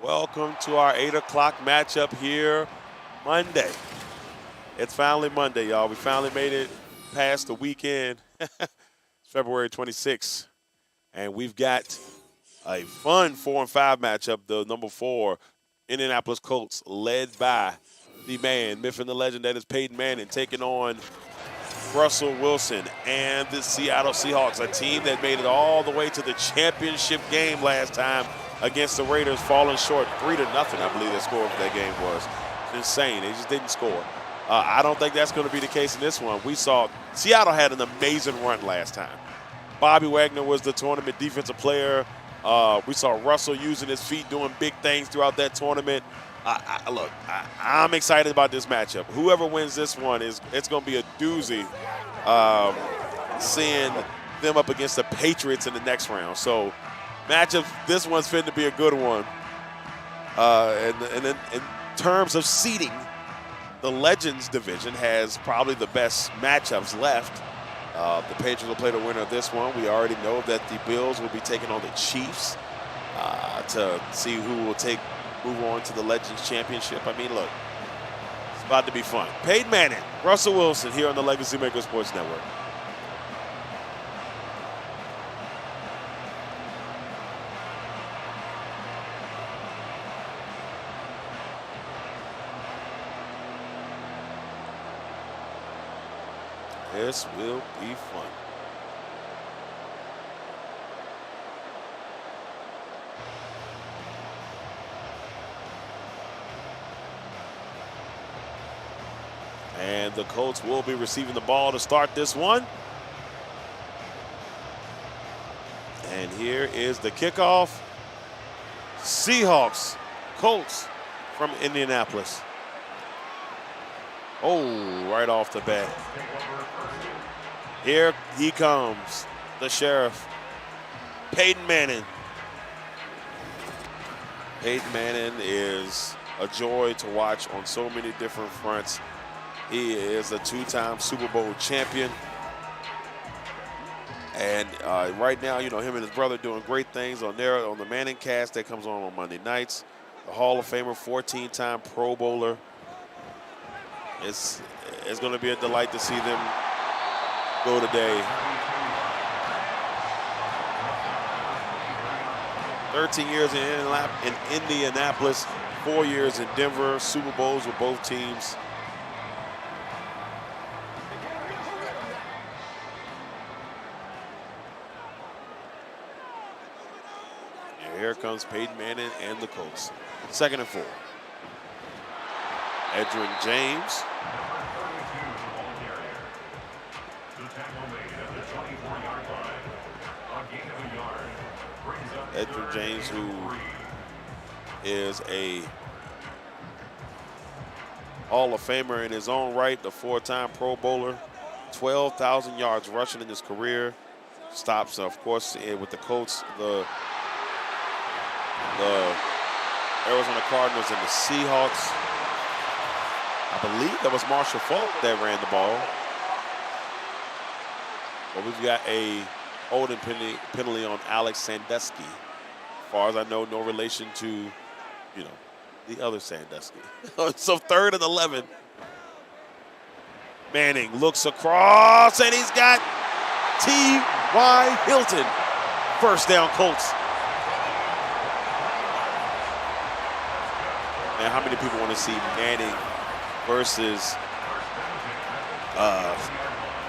Welcome to our 8 o'clock matchup here Monday. It's finally Monday, y'all. We finally made it past the weekend. It's February 26th. And we've got a fun 4 and 5 matchup. The number 4 Indianapolis Colts, led by the man, myth and the legend that is Peyton Manning, taking on Russell Wilson and the Seattle Seahawks, a team that made it all the way to the championship game last time against the Raiders, falling short 3-0, I believe the score of that game was. It's insane. They just didn't score. I don't think that's going to be the case in this one. We saw Seattle had an amazing run last time. Bobby Wagner was the tournament defensive player. We saw Russell using his feet, doing big things throughout that tournament. I'm excited about this matchup. Whoever wins this one, it's going to be a doozy seeing them up against the Patriots in the next round. So matchups, this one's fitting to be a good one. And in terms of seeding, the Legends division has probably the best matchups left. The Patriots will play the winner of this one. We already know that the Bills will be taking on the Chiefs to see who will move on to the Legends Championship. I mean, look, it's about to be fun. Peyton Manning, Russell Wilson here on the Legacy Maker Sports Network. This will be fun. And the Colts will be receiving the ball to start this one. And here is the kickoff. Seahawks, Colts from Indianapolis. Oh, right off the bat. Here he comes, the sheriff, Peyton Manning. Peyton Manning is a joy to watch on so many different fronts. He is a 2-time Super Bowl champion. And right now, you know, him and his brother doing great things on the Manning cast that comes on Monday nights. The Hall of Famer, 14-time Pro Bowler. It's going to be a delight to see them go today. 13 years in Indianapolis, 4 years in Denver, Super Bowls with both teams. And here comes Peyton Manning and the Colts. 2nd and 4. Edgerrin James. Edgerrin James, who is a Hall of Famer in his own right, the 4-time Pro Bowler, 12,000 yards rushing in his career. Stops, of course, with the Colts, the Arizona Cardinals and the Seahawks. I believe that was Marshall Faulk that ran the ball. But we've got a holding penalty on Alex Sandusky. As far as I know, no relation to, you know, the other Sandusky. So 3rd and 11. Manning looks across, and he's got T.Y. Hilton. 1st down, Colts. Man, how many people want to see Manning versus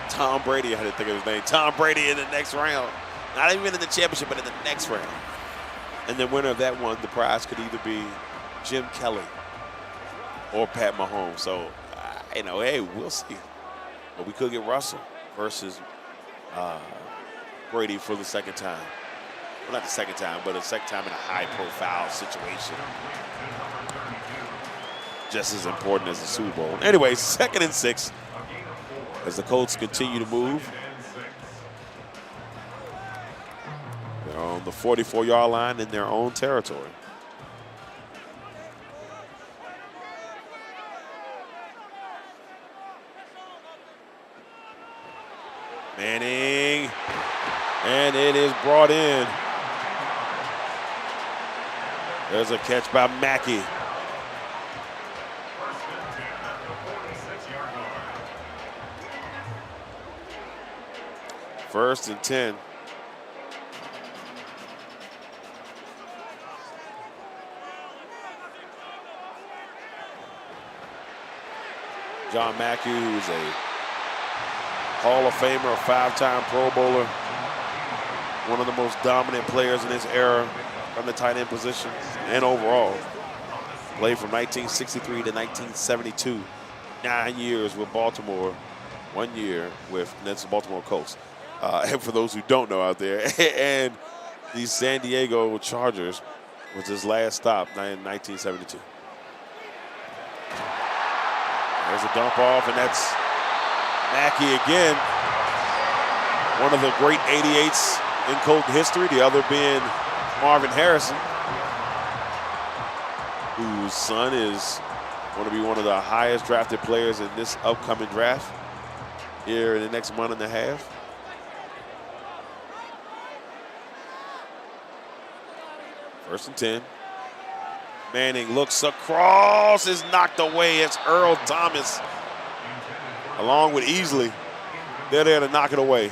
Tom Brady? I had to think of his name. Tom Brady in the next round. Not even in the championship, but in the next round. And the winner of that one, the prize could either be Jim Kelly or Pat Mahomes. So, you know, hey, we'll see. But we could get Russell versus Brady for the 2nd time. Well, not the 2nd time, but a 2nd time in a high-profile situation. Just as important as the Super Bowl. Anyway, 2nd and 6 as the Colts continue to move. They're on the 44-yard line in their own territory. Manning, and it is brought in. There's a catch by Mackey. First and 10. John Mackey, who's a Hall of Famer, a 5-time Pro Bowler, one of the most dominant players in his era from the tight end position and overall. Played from 1963 to 1972, 9 years with Baltimore, 1 year with the Baltimore Colts. And for those who don't know out there, and the San Diego Chargers was his last stop in 1972. There's a dump off, and that's Mackey again. One of the great 88s in Colt history, the other being Marvin Harrison, whose son is going to be one of the highest drafted players in this upcoming draft here in the next month and a half. First and 10. Manning looks across, is knocked away. It's Earl Thomas, along with Easley. They're there to knock it away.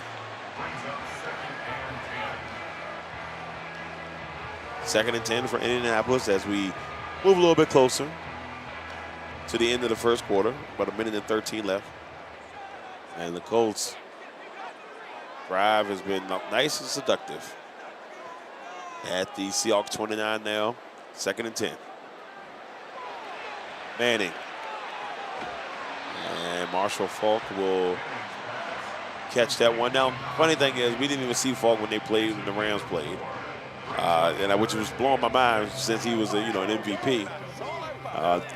Second and 10 for Indianapolis as we move a little bit closer to the end of the first quarter. About 1 minute and 13 left. And the Colts drive has been nice and seductive. At the Seahawks 29 now, second and 10. Manning. And Marshall Faulk will catch that one. Now, funny thing is, we didn't even see Faulk when the Rams played, which was blowing my mind since he was an MVP.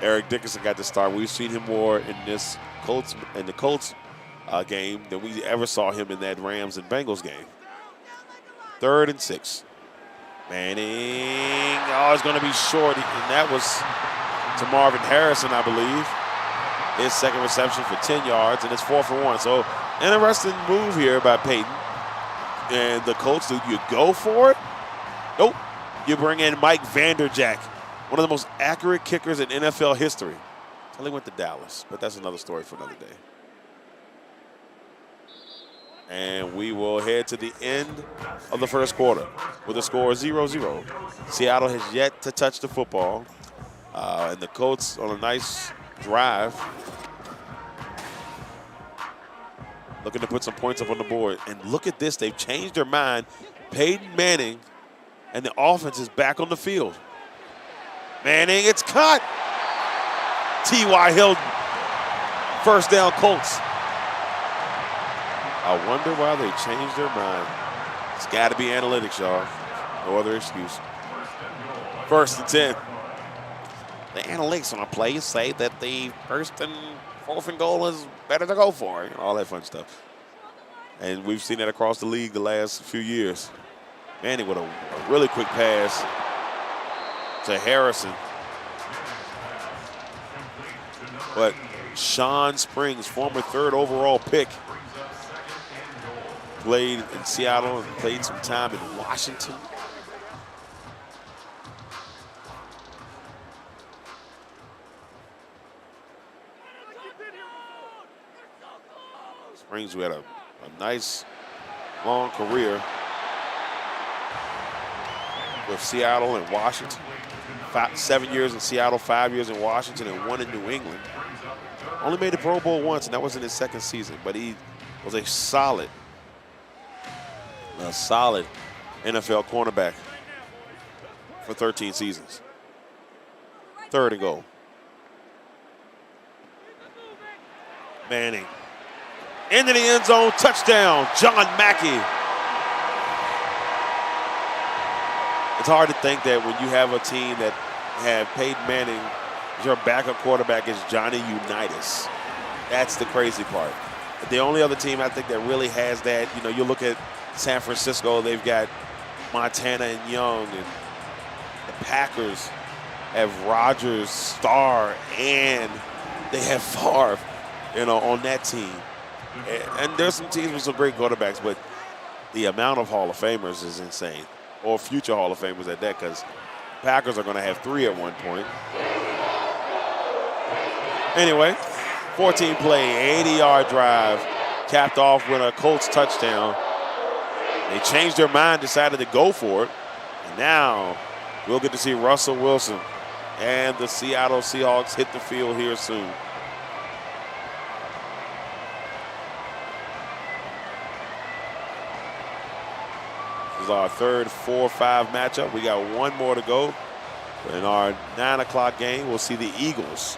Eric Dickerson got the start. We've seen him more in the Colts game than we ever saw him in that Rams and Bengals game. 3rd and 6. Manning, it's going to be short, and that was to Marvin Harrison, I believe. His second reception for 10 yards, and it's 4 for 1. So, interesting move here by Peyton. And the Colts, do you go for it? Nope. You bring in Mike Vanderjagt, one of the most accurate kickers in NFL history. Until he went to Dallas, but that's another story for another day. And we will head to the end of the first quarter with a score 0-0. Seattle has yet to touch the football. And the Colts on a nice drive, looking to put some points up on the board. And look at this, they've changed their mind. Peyton Manning and the offense is back on the field. Manning, it's caught. T.Y. Hilton, first down Colts. I wonder why they changed their mind. It's got to be analytics, y'all. No other excuse. First and 10. The analytics on a play say that the first and fourth and goal is better to go for. All that fun stuff. And we've seen that across the league the last few years. Manning with a really quick pass to Harrison. But Sean Springs, former 3rd overall pick, played in Seattle and played some time in Washington. Springs, who had a nice long career with Seattle and Washington. 7 years in Seattle, 5 years in Washington, and 1 in New England. Only made the Pro Bowl once, and that was in his second season. But he was a solid NFL cornerback for 13 seasons. 3rd and goal. Manning. Into the end zone, touchdown, John Mackey. It's hard to think that when you have a team that had Peyton Manning, your backup quarterback is Johnny Unitas. That's the crazy part. The only other team I think that really has that, you look at San Francisco, they've got Montana and Young, and the Packers have Rodgers, Starr, and they have Favre, on that team. And there's some teams with some great quarterbacks, but the amount of Hall of Famers is insane, or future Hall of Famers at that, because Packers are going to have 3 at one point. Anyway, 14-play, 80-yard drive, capped off with a Colts touchdown. They changed their mind, decided to go for it. And now we'll get to see Russell Wilson and the Seattle Seahawks hit the field here soon. This is our third 4-5 matchup. We got one more to go. In our 9 o'clock game, we'll see the Eagles,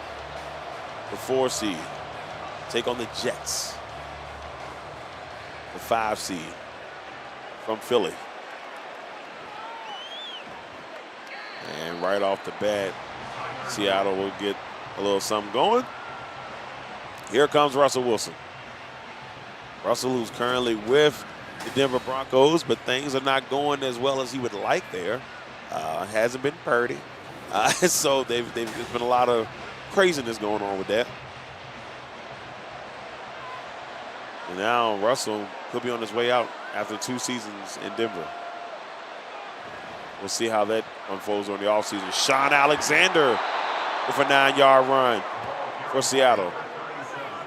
the 4 seed, take on the Jets, the 5 seed from Philly. And right off the bat, Seattle will get a little something going. Here comes Russell Wilson. Russell, who's currently with the Denver Broncos, but things are not going as well as he would like there. Hasn't been Purdy. So there's been a lot of craziness going on with that. And now Russell could be on his way out after 2 seasons in Denver. We'll see how that unfolds on the offseason. Sean Alexander with a 9-yard run for Seattle.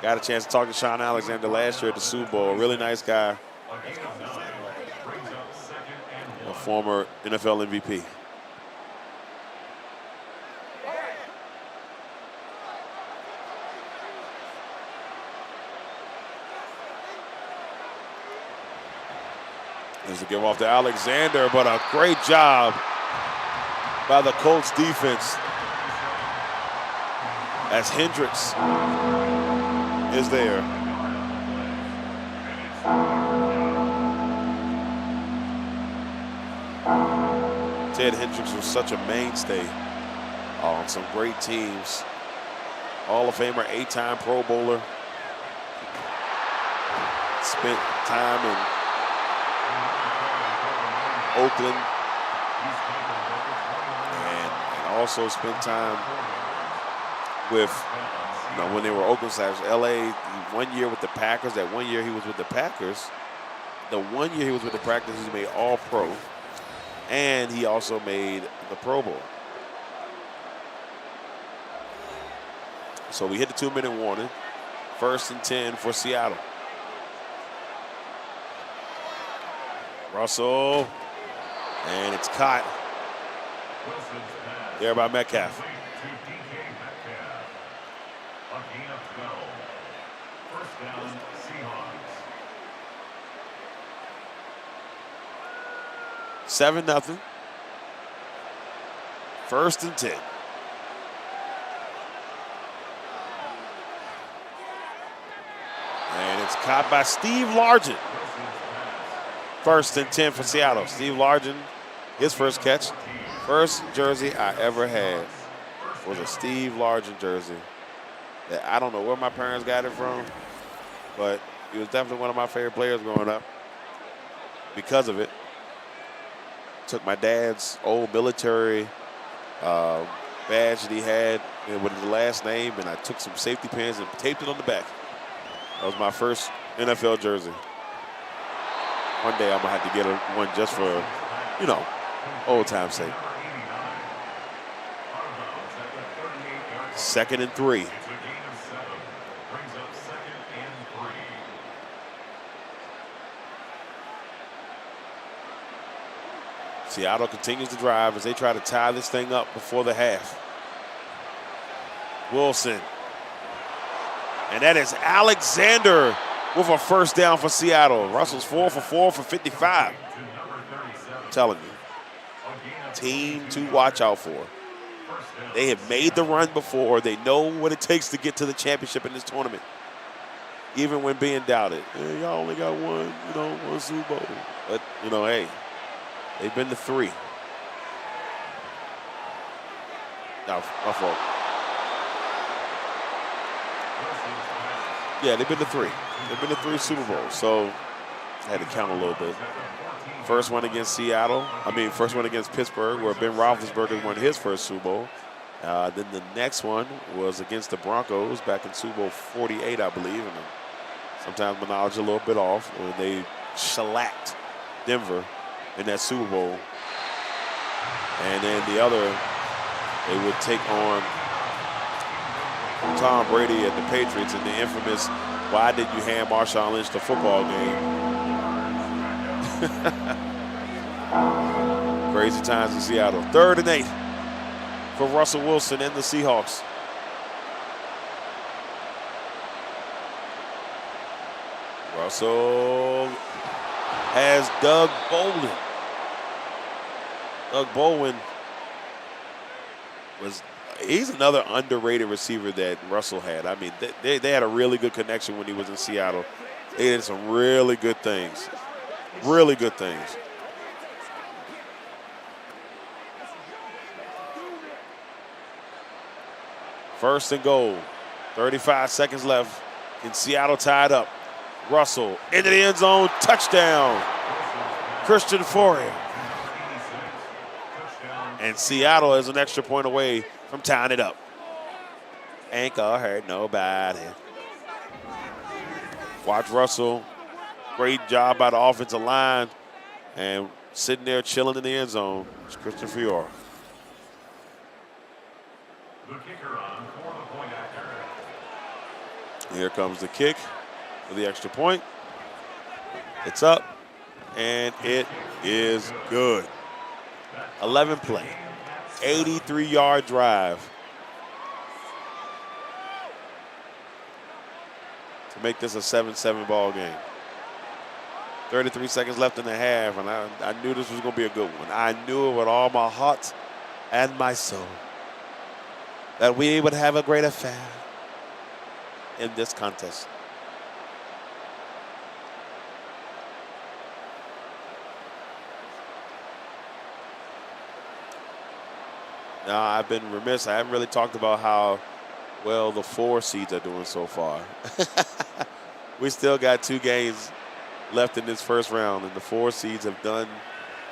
Got a chance to talk to Sean Alexander last year at the Super Bowl. A really nice guy. A former NFL MVP. There's a give off to Alexander, but a great job by the Colts defense as Hendricks is there. Ted Hendricks was such a mainstay on some great teams. Hall of Famer, 8-time Pro Bowler. Spent time in Oakland and also spent time with, when they were Oakland/LA, 1 year with the Packers. That 1 year he was with the Packers. The 1 year he was with the Packers, he made All-Pro, and he also made the Pro Bowl. So we hit the 2-minute warning. 1st and 10 for Seattle. Russell, and it's caught there by Metcalf. First down, Seahawks. 7-0. 1st and 10. And it's caught by Steve Largent. 1st and 10 for Seattle. Steve Largent, his first catch. First jersey I ever had was a Steve Largent jersey. That I don't know where my parents got it from, but he was definitely one of my favorite players growing up. Because of it, took my dad's old military badge that he had with his last name, and I took some safety pins and taped it on the back. That was my first NFL jersey. One day I'm gonna have to get one just for, old time's sake. 2nd and 3. Seattle continues to drive as they try to tie this thing up before the half. Wilson. And that is Alexander with a first down for Seattle. Russell's 4 for 4 for 55. I'm telling you, team to watch out for. They have made the run before. They know what it takes to get to the championship in this tournament, even when being doubted. Hey, y'all only got one Super Bowl. But, hey, they've been to 3. No, my fault. Yeah, they've been to 3. They've been to 3 Super Bowls, so I had to count a little bit. First one against first one against Pittsburgh, where Ben Roethlisberger won his first Super Bowl. Then the next one was against the Broncos back in Super Bowl 48, I believe. And sometimes my knowledge is a little bit off. When they shellacked Denver in that Super Bowl. And then the other, they would take on Tom Brady and the Patriots in the infamous, why did you hand Marshawn Lynch the football game? Crazy times in Seattle. 3rd and 8 for Russell Wilson and the Seahawks. Russell has Doug Baldwin. Doug Baldwin he's another underrated receiver that Russell had. I mean, they had a really good connection when he was in Seattle. They did some really good things. Really good things. First and goal. 35 seconds left. In Seattle tied up. Russell into the end zone. Touchdown. Christian Fourier. And Seattle is an extra point away from tying it up. Ain't gonna hurt nobody. Watch Russell. Great job by the offensive line. And sitting there chilling in the end zone. It's Christian Fourier. The kicker on for the point after. Here comes the kick for the extra point. It's up, and it is good. 11 play, 83-yard drive to make this a 7-7 ball game. 33 seconds left in the half, and I knew this was going to be a good one. I knew it with all my heart and my soul that we would have a great affair in this contest. Now, I've been remiss. I haven't really talked about how well the 4 seeds are doing so far. We still got 2 games left in this first round, and the 4 seeds have done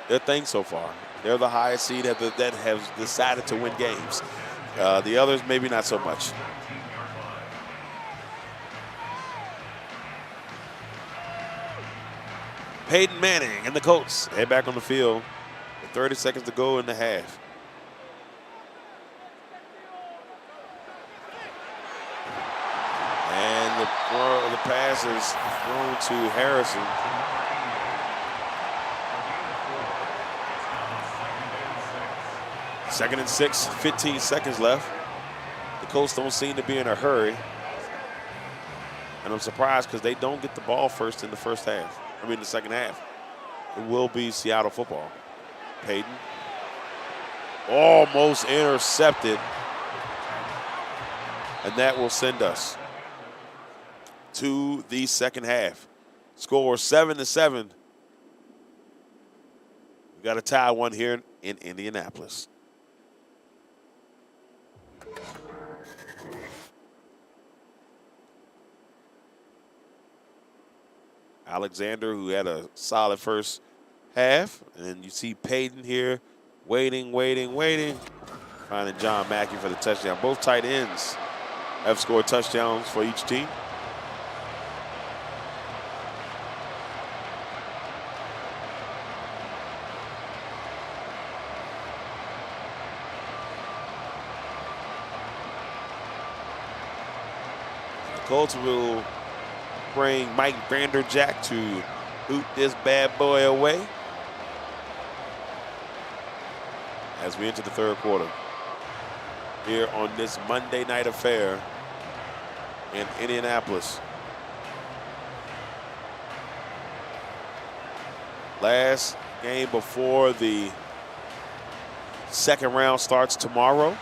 their thing so far. They're the highest seed that has decided to win games. The others, maybe not so much. Peyton Manning and the Colts head back on the field with 30 seconds to go in the half. And the pass is thrown to Harrison. Second and 6, 15 seconds left. The Colts don't seem to be in a hurry. And I'm surprised because they don't get the ball first in the the second half. It will be Seattle football. Peyton. Almost intercepted. And that will send us to the second half. Score 7-7. We got a tie one here in Indianapolis. Alexander, who had a solid first half. And then you see Peyton here waiting. Finding John Mackey for the touchdown. Both tight ends have scored touchdowns for each team. The Colts will bring Mike Vanderjack to boot this bad boy away as we enter the third quarter here on this Monday night affair in Indianapolis. Last game before the second round starts tomorrow.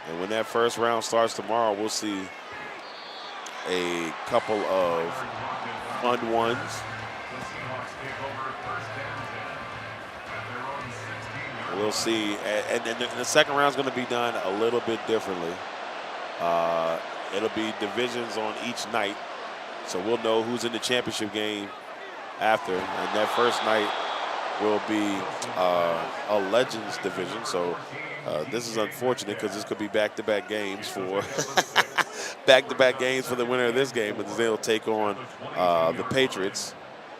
And when that first round starts tomorrow, we'll see a couple of fun ones. We'll see. And the second round is going to be done a little bit differently. It'll be divisions on each night. So we'll know who's in the championship game after. And that first night will be a Legends division. So this is unfortunate because this could be back-to-back games for back-to-back games for the winner of this game, and they'll take on the Patriots,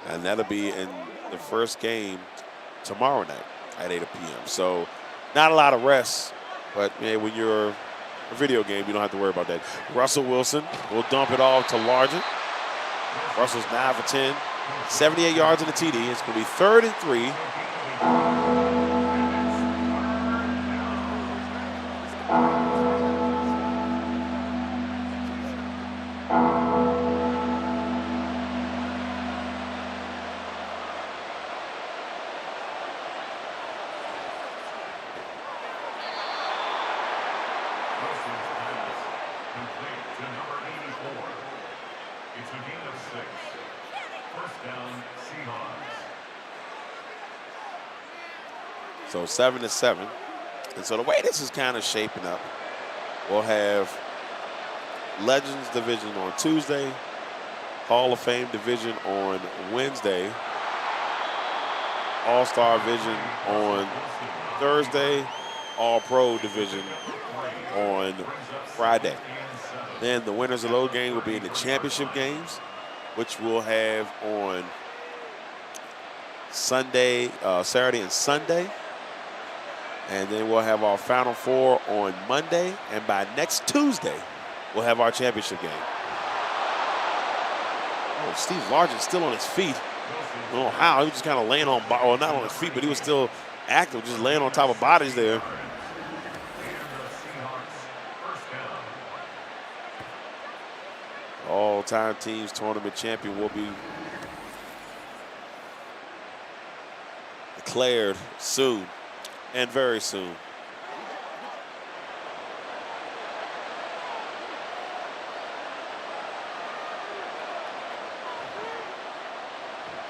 and that'll be in the first game tomorrow night at 8 p.m. So not a lot of rest, but when you're a video game, you don't have to worry about that. Russell Wilson will dump it off to Largent. Russell's 9 for 10, 78 yards in the TD. It's going to be 3rd and 3. It's a gain of 6. First down, Seahawks. So 7-7. And so the way this is kind of shaping up, we'll have Legends Division on Tuesday, Hall of Fame Division on Wednesday, All-Star Division on Thursday, All-Pro Division on Friday. Then the winners of those games will be in the championship games, which we'll have on Sunday, Saturday and Sunday. And then we'll have our Final Four on Monday. And by next Tuesday, we'll have our championship game. Oh, Steve Largent's still on his feet. I don't know how. He was just kind of laying on, well, not on his feet, but he was still active, just laying on top of bodies there. All-time teams tournament champion will be declared soon, and very soon.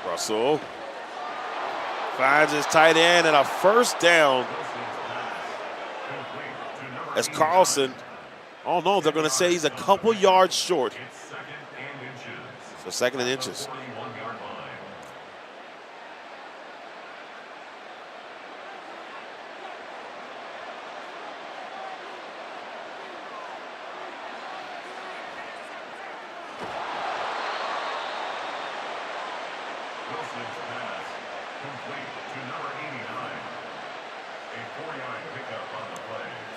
Russell finds his tight end and a first down. As Carlson, oh no, they're going to say he's a couple yards short. So 2nd and inches.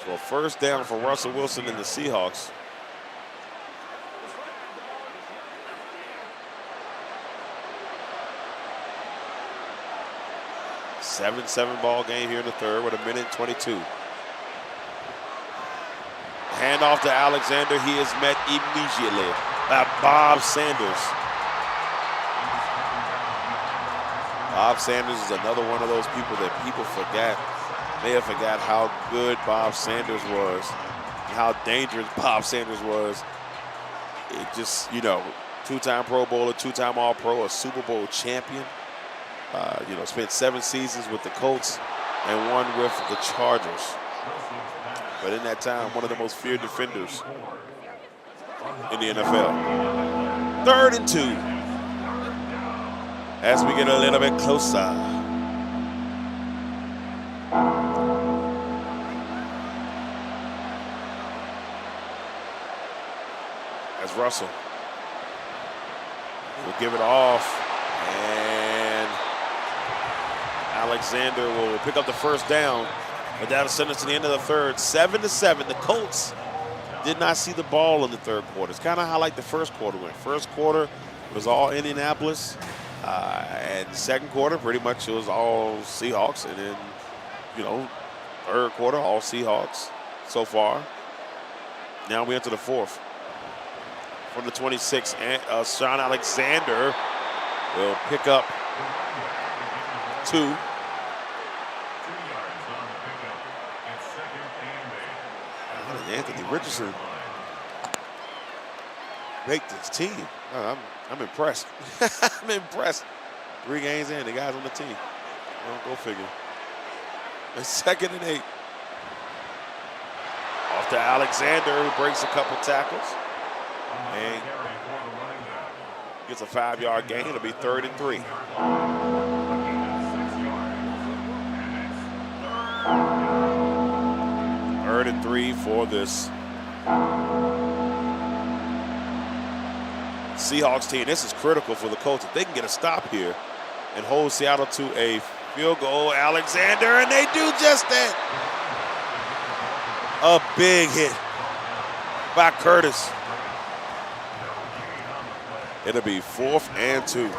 So a first down for Russell Wilson and the Seahawks. A 7-7 ball game here in the third with 1:22. Handoff to Alexander. He is met immediately by Bob Sanders. Bob Sanders is another one of those people that people forget. May have forgot how good Bob Sanders was, how dangerous Bob Sanders was. It just, two-time Pro Bowler, two-time All-Pro, a Super Bowl champion. Spent 7 seasons with the Colts and 1 with the Chargers. But in that time, one of the most feared defenders in the NFL. 3rd and 2. As we get a little bit closer. As Russell will give it off, and Alexander will pick up the first down, but that'll send us to the end of the third. 7-7. The Colts did not see the ball in the third quarter. It's kind of how like the first quarter went. First quarter was all Indianapolis, and second quarter pretty much it was all Seahawks, and then third quarter all Seahawks so far. Now we enter the fourth. From the 26, Sean Alexander will pick up 2. Anthony Richardson baked his team. I'm impressed. I'm impressed. 3 games in, the guys on the team. Well, go figure. It's 2nd and 8. Off to Alexander, who breaks a couple tackles. And gets a 5-yard gain. It'll be 3rd and 3. Third and 3 for this Seahawks team. This is critical for the Colts. If they can get a stop here and hold Seattle to a field goal, Alexander, and they do just that. A big hit by Curtis. It'll be 4th and 2.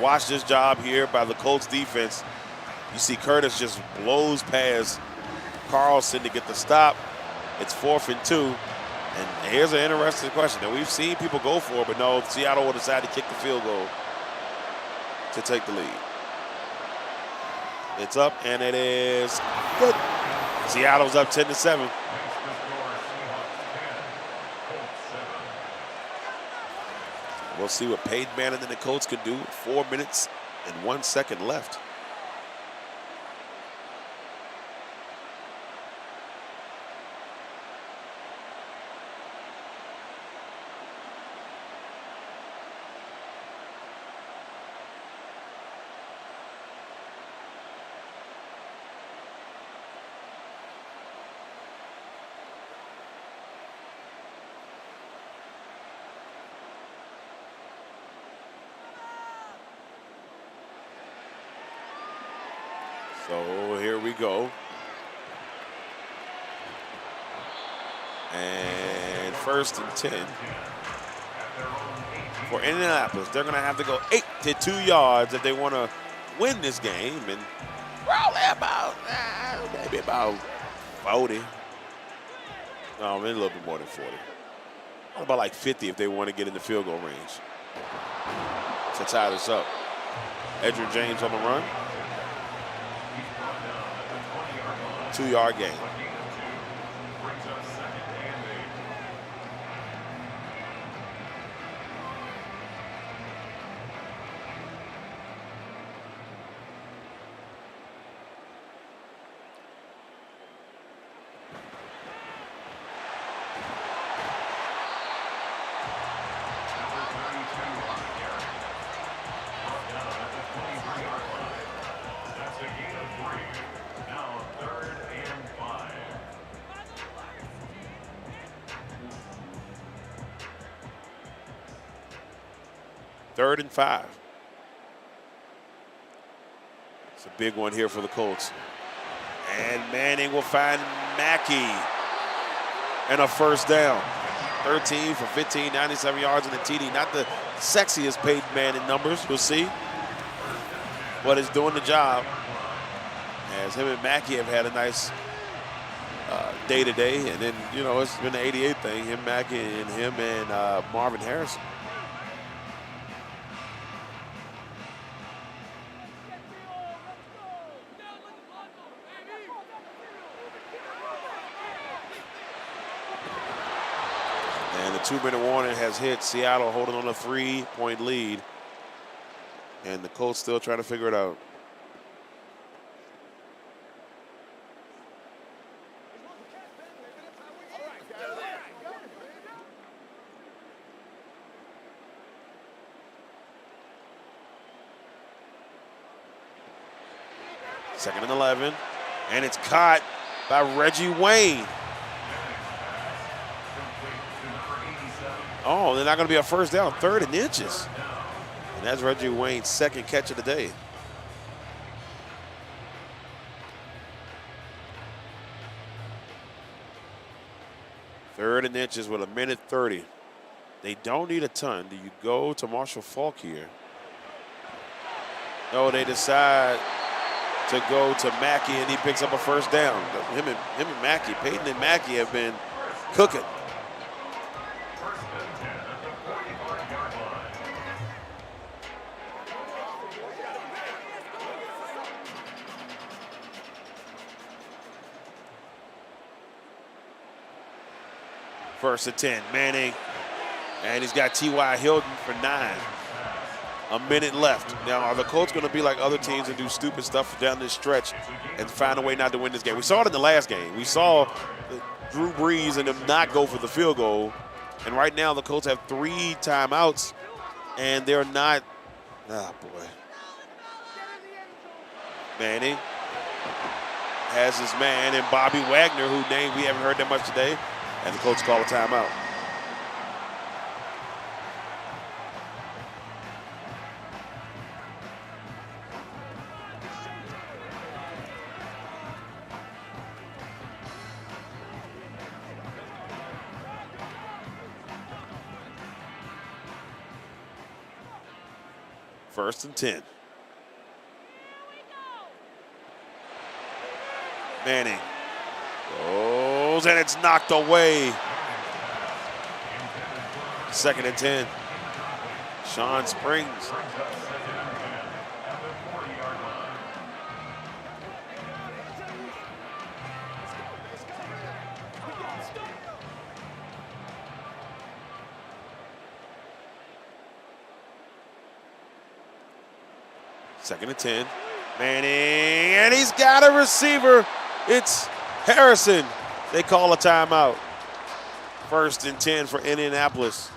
Watch this job here by the Colts defense. You see Curtis just blows past Carlson to get the stop. It's 4th and 2. And here's an interesting question that we've seen people go for, but no, Seattle will decide to kick the field goal to take the lead. It's up, and it is good. Seattle's up 10-7. We'll see what Peyton Manning and the Colts can do with 4 minutes and 1 second left. So here we go. And 1st and 10 for Indianapolis. They're going to have to go 82 yards if they want to win this game. And probably maybe about 40. No, maybe a little bit more than 40. About like 50 if they want to get in the field goal range to tie this up. Edgerrin James on the run. 2-yard gain. Third and 5. It's a big one here for the Colts. And Manning will find Mackey and a 1st down. 13 for 15, 97 yards and a TD. Not the sexiest Peyton Manning numbers, we'll see. But it's doing the job. As him and Mackey have had a nice day-to-day. And then, you know, it's been the 88 thing. Him, Mackey, and him and Marvin Harrison. And the 2-minute warning has hit. Seattle holding on a 3-point lead. And the Colts still trying to figure it out. Second and 11. And it's caught by Reggie Wayne. Oh, they're not going to be a 1st down. 3rd and inches. And that's Reggie Wayne's 2nd catch of the day. Third and inches with 1:30. They don't need a ton. Do you go to Marshall Faulk here? No, they decide to go to Mackey, and he picks up a 1st down. Him and Mackey, Peyton and Mackey have been cooking. First and 10, Manning, and he's got T.Y. Hilton for 9. A minute left. Now, are the Colts going to be like other teams and do stupid stuff down this stretch and find a way not to win this game? We saw it in the last game. We saw Drew Brees and them not go for the field goal. And right now, the Colts have 3 timeouts, and they're not. Oh, boy. Manning has his man, and Bobby Wagner, who name we haven't heard that much today, and the Colts call a timeout. First and 10. Manning goes, and it's knocked away. Second and 10. Sean Springs. Second and 10. Manning, and he's got a receiver. It's Harrison. They call a timeout. First and 10 for Indianapolis.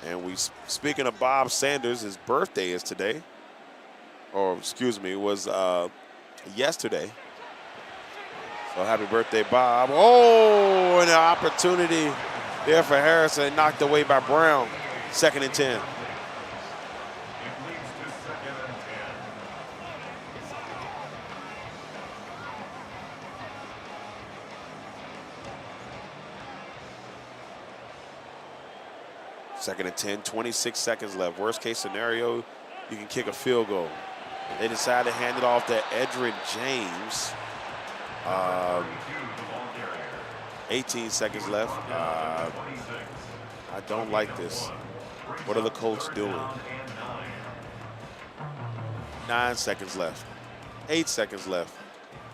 And speaking of Bob Sanders, his birthday is today. Or excuse me, it was yesterday. So happy birthday, Bob. Oh, and an opportunity there for Harrison, knocked away by Brown. Second and 10. Second and 10, 26 seconds left. Worst case scenario, you can kick a field goal. They decide to hand it off to Edgerrin James. 18 seconds left. I don't like this. What are the Colts doing? 9 seconds left. 8 seconds left.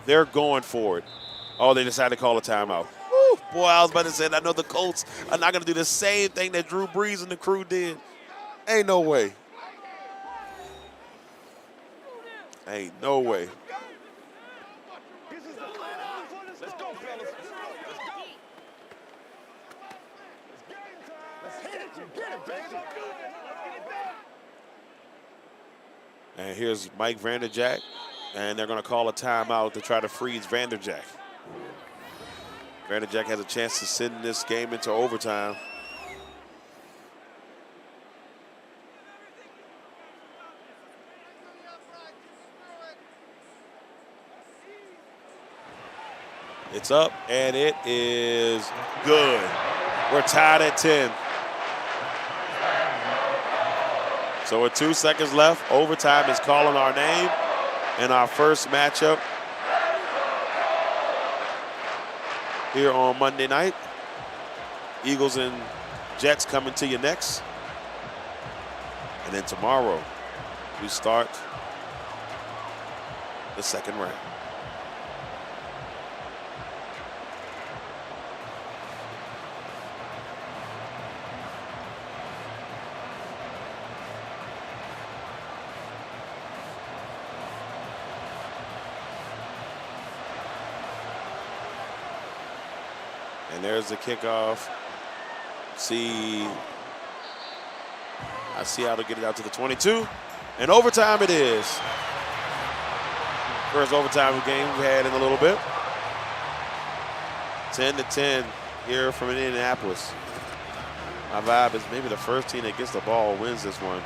They're going for it. Oh, they decided to call a timeout. Woo, boy, I was about to say, I know the Colts are not going to do the same thing that Drew Brees and the crew did. Ain't no way. Ain't no way. Let's go, fellas. Let's go. Let's hit it. You get it, baby. And here's Mike Vanderjagt, and they're going to call a timeout to try to freeze Vanderjagt. Vanderjagt has a chance to send this game into overtime. It's up, and it is good. We're tied at 10. So with 2 seconds left, overtime is calling our name in our first matchup here on Monday night. Eagles and Jets coming to you next. And then tomorrow, we start the second round. And there's the kickoff. I see how to get it out to the 22. And overtime it is. First overtime game we've had in a little bit. 10-10 here from Indianapolis. My vibe is maybe the first team that gets the ball wins this one.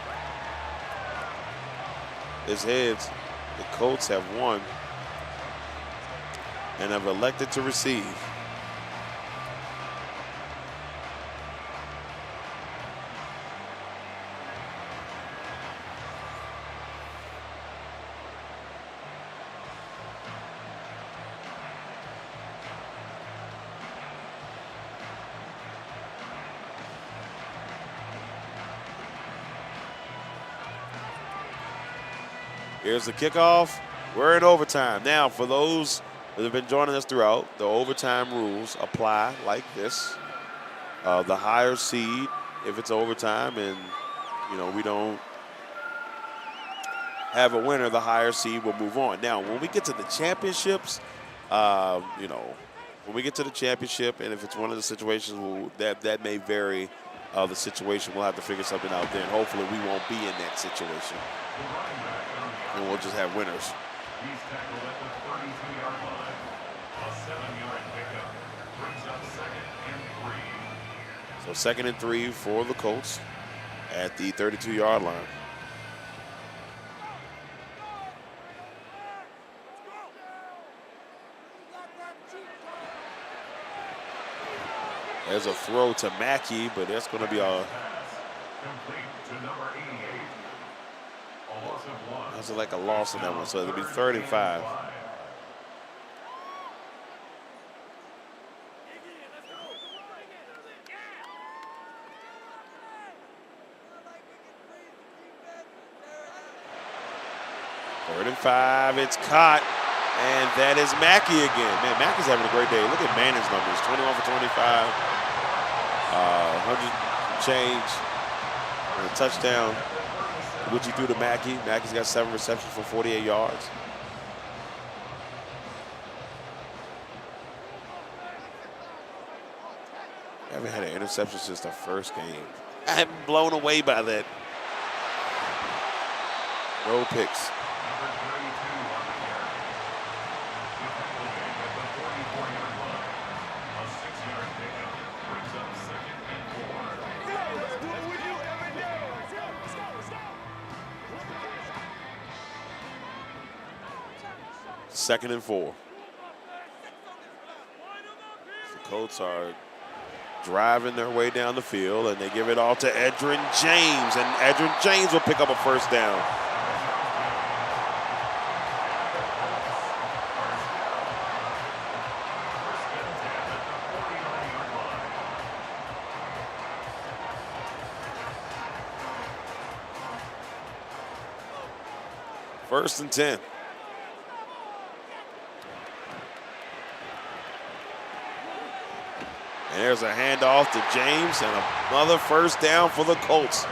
It's heads. The Colts have won and have elected to receive. Here's the kickoff. We're in overtime. Now, for those that have been joining us throughout, the overtime rules apply like this. The higher seed, if it's overtime and, we don't have a winner, the higher seed will move on. Now, when we get to the championships, when we get to the championship, and if it's one of the situations that may vary the situation, we'll have to figure something out then. Hopefully, we won't be in that situation. And we'll just have winners. He's tackled at the 32-yard line. A 7-yard pickup brings up second and 3. So 2nd and 3 for the Colts at the 32-yard line. There's a throw to Mackey, but that's going to be a. Complete to number 88. A loss of 1. That's like a loss in that one, so it'll be 3rd and 5. Third and 5, it's caught, and that is Mackey again. Man, Mackey's having a great day. Look at Manning's numbers, 21 for 25, 100 change, and a touchdown, which he threw to Mackey. Mackey's got 7 receptions for 48 yards. I haven't had an interception since the first game. I'm blown away by that. No picks. Number 32 on the carry. The tackle game at the 44-yard line. A 6-yard pickup brings up 2nd and 4. Let's do it with you every day. Let's go. Second and 4. The Colts are driving their way down the field, and they give it all to Edgerrin James, and Edgerrin James will pick up a first down. First and 10. And there's a handoff to James and another first down for the Colts.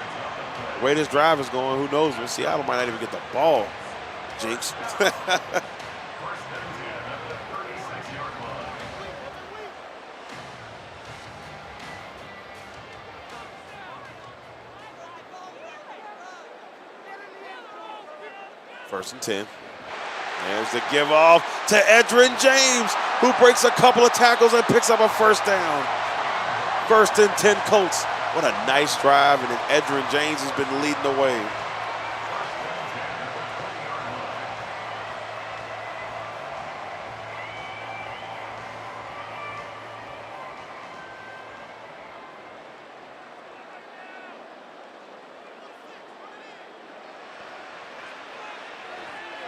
The way this drive is going, who knows? Seattle might not even get the ball. Jinx. First and 10 at the 36-yard line. First and 10. There's the give off to Edgerrin James, who breaks a couple of tackles and picks up a first down. First and 10 Colts. What a nice drive, and then Edgerrin James has been leading the way.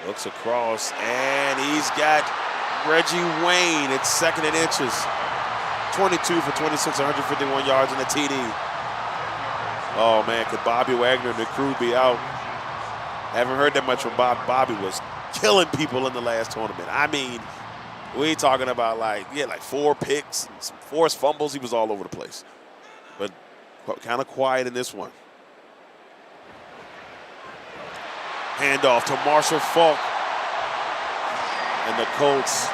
Looks across, and he's got Reggie Wayne at 2nd and inches. 22 for 26, 151 yards and a TD. Oh, man, could Bobby Wagner and the crew be out? Haven't heard that much from Bob. Bobby was killing people in the last tournament. I mean, we talking about like 4 picks and some forced fumbles. He was all over the place. But kind of quiet in this one. Handoff to Marshall Faulk. And the Colts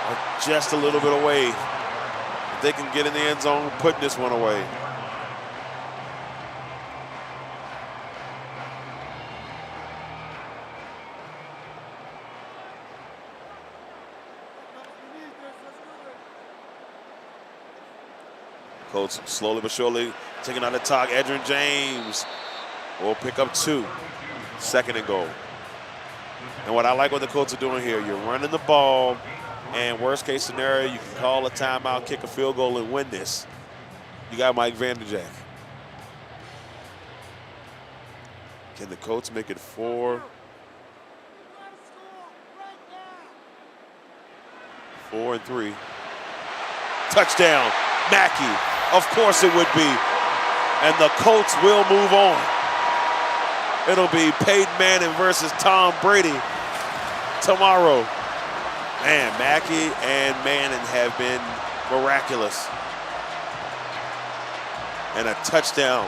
are just a little bit away. If they can get in the end zone, putting this one away. Colts slowly but surely taking on the talk. Edgerrin James will pick up 2. 2nd and goal. And what I like what the Colts are doing here, you're running the ball, and worst case scenario, you can call a timeout, kick a field goal, and win this. You got Mike Vanderjagt. Can the Colts make it 4? 4 and 3. Touchdown, Mackey. Of course it would be. And the Colts will move on. It'll be Peyton Manning versus Tom Brady tomorrow. Man, Mackey and Manning have been miraculous. And a touchdown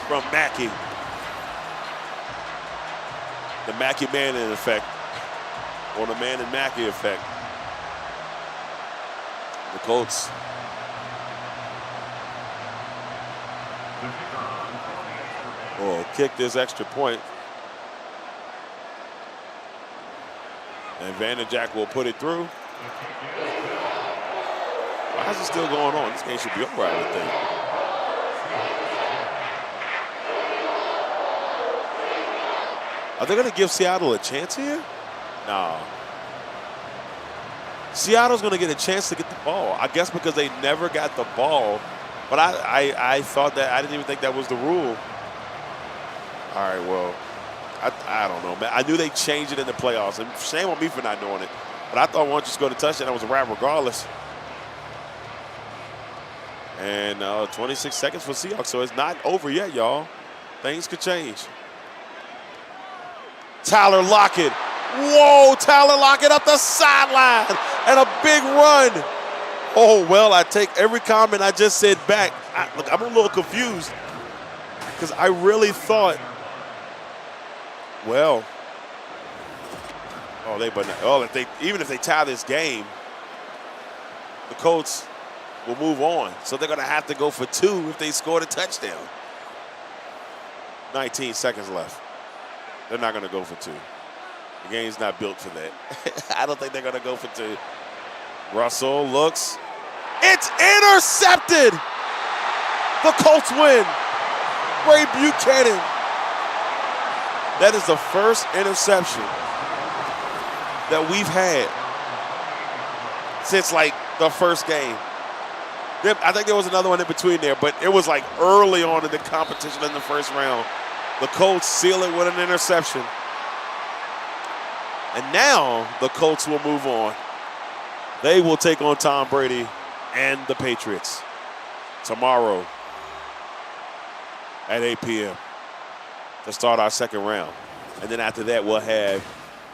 from Mackey. The Mackey-Manning effect, or the Manning-Mackey effect. The Colts. Will kick this extra point. And Vanderjagt will put it through. Why is it still going on? This game should be over, I would think. Are they going to give Seattle a chance here? No. Seattle's going to get a chance to get the ball. I guess because they never got the ball. But I thought that, I didn't even think that was the rule. All right, well, I don't know, man. I knew they changed it in the playoffs, and shame on me for not knowing it. But I thought once you scored a touchdown, it was a wrap regardless. And 26 seconds for Seahawks, so it's not over yet, y'all. Things could change. Tyler Lockett. Whoa, Tyler Lockett up the sideline and a big run. Oh, well, I take every comment I just said back. Look, I'm a little confused because I really thought, well, even if they tie this game, the Colts will move on. So they're going to have to go for 2 if they score a touchdown. 19 seconds left. They're not going to go for 2. The game's not built for that. I don't think they're going to go for 2. Russell looks. It's intercepted. The Colts win. Ray Buchanan. That is the first interception that we've had since, like, the first game. I think there was another one in between there, but it was like early on in the competition in the first round. The Colts seal it with an interception. And now the Colts will move on. They will take on Tom Brady and the Patriots tomorrow at 8 p.m. to start our second round. And then after that, we'll have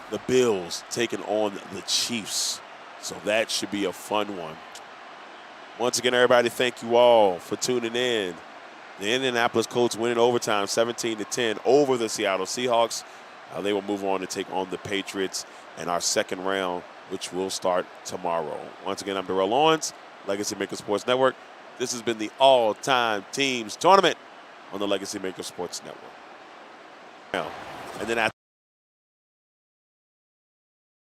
the Bills taking on the Chiefs. So that should be a fun one. Once again, everybody, thank you all for tuning in. The Indianapolis Colts winning overtime 17-10 over the Seattle Seahawks. They will move on to take on the Patriots in our second round, which will start tomorrow. Once again, I'm Darrell Owens, Legacy Maker Sports Network. This has been the All-Time Teams Tournament on the Legacy Maker Sports Network. And then after